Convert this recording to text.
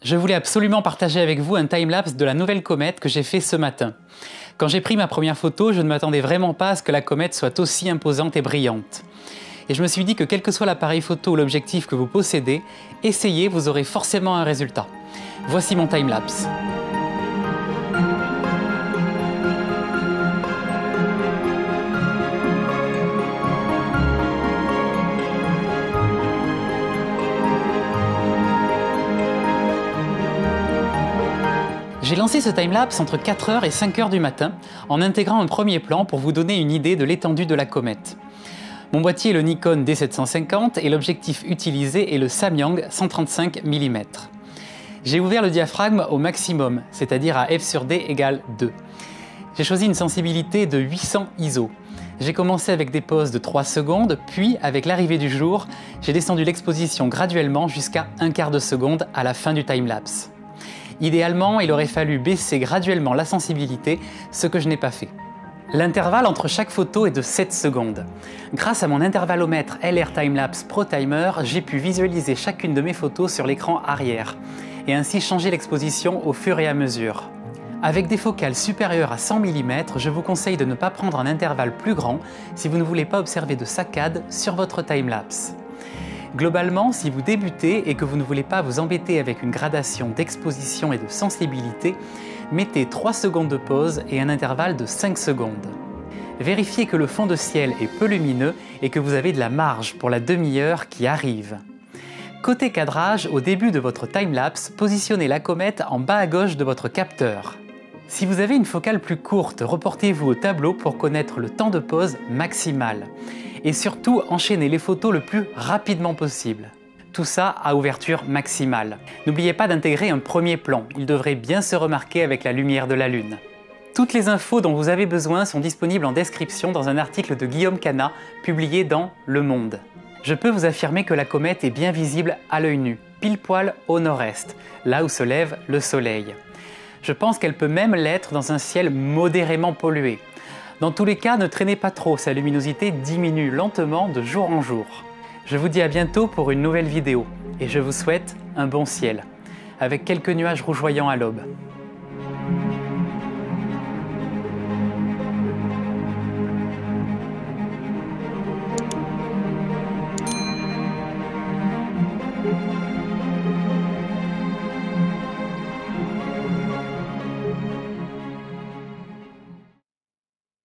Je voulais absolument partager avec vous un timelapse de la nouvelle comète que j'ai fait ce matin. Quand j'ai pris ma première photo, je ne m'attendais vraiment pas à ce que la comète soit aussi imposante et brillante. Et je me suis dit que quel que soit l'appareil photo ou l'objectif que vous possédez, essayez, vous aurez forcément un résultat. Voici mon timelapse. J'ai lancé ce timelapse entre 4h et 5h du matin en intégrant un premier plan pour vous donner une idée de l'étendue de la comète. Mon boîtier est le Nikon D750 et l'objectif utilisé est le Samyang 135 mm. J'ai ouvert le diaphragme au maximum, c'est-à-dire à f/d égale 2. J'ai choisi une sensibilité de 800 ISO. J'ai commencé avec des poses de 3 secondes, puis avec l'arrivée du jour, j'ai descendu l'exposition graduellement jusqu'à 1/4 de seconde à la fin du timelapse. Idéalement, il aurait fallu baisser graduellement la sensibilité, ce que je n'ai pas fait. L'intervalle entre chaque photo est de 7 secondes. Grâce à mon intervallomètre LR Timelapse Pro Timer, j'ai pu visualiser chacune de mes photos sur l'écran arrière et ainsi changer l'exposition au fur et à mesure. Avec des focales supérieures à 100 mm, je vous conseille de ne pas prendre un intervalle plus grand si vous ne voulez pas observer de saccades sur votre timelapse. Globalement, si vous débutez et que vous ne voulez pas vous embêter avec une gradation d'exposition et de sensibilité, mettez 3 secondes de pause et un intervalle de 5 secondes. Vérifiez que le fond de ciel est peu lumineux et que vous avez de la marge pour la demi-heure qui arrive. Côté cadrage, au début de votre timelapse, positionnez la comète en bas à gauche de votre capteur. Si vous avez une focale plus courte, reportez-vous au tableau pour connaître le temps de pause maximal. Et surtout, enchaînez les photos le plus rapidement possible. Tout ça à ouverture maximale. N'oubliez pas d'intégrer un premier plan, il devrait bien se remarquer avec la lumière de la Lune. Toutes les infos dont vous avez besoin sont disponibles en description dans un article de Guillaume Canat, publié dans Le Monde. Je peux vous affirmer que la comète est bien visible à l'œil nu, pile poil au nord-est, là où se lève le soleil. Je pense qu'elle peut même l'être dans un ciel modérément pollué. Dans tous les cas, ne traînez pas trop, sa luminosité diminue lentement de jour en jour. Je vous dis à bientôt pour une nouvelle vidéo et je vous souhaite un bon ciel, avec quelques nuages rougeoyants à l'aube.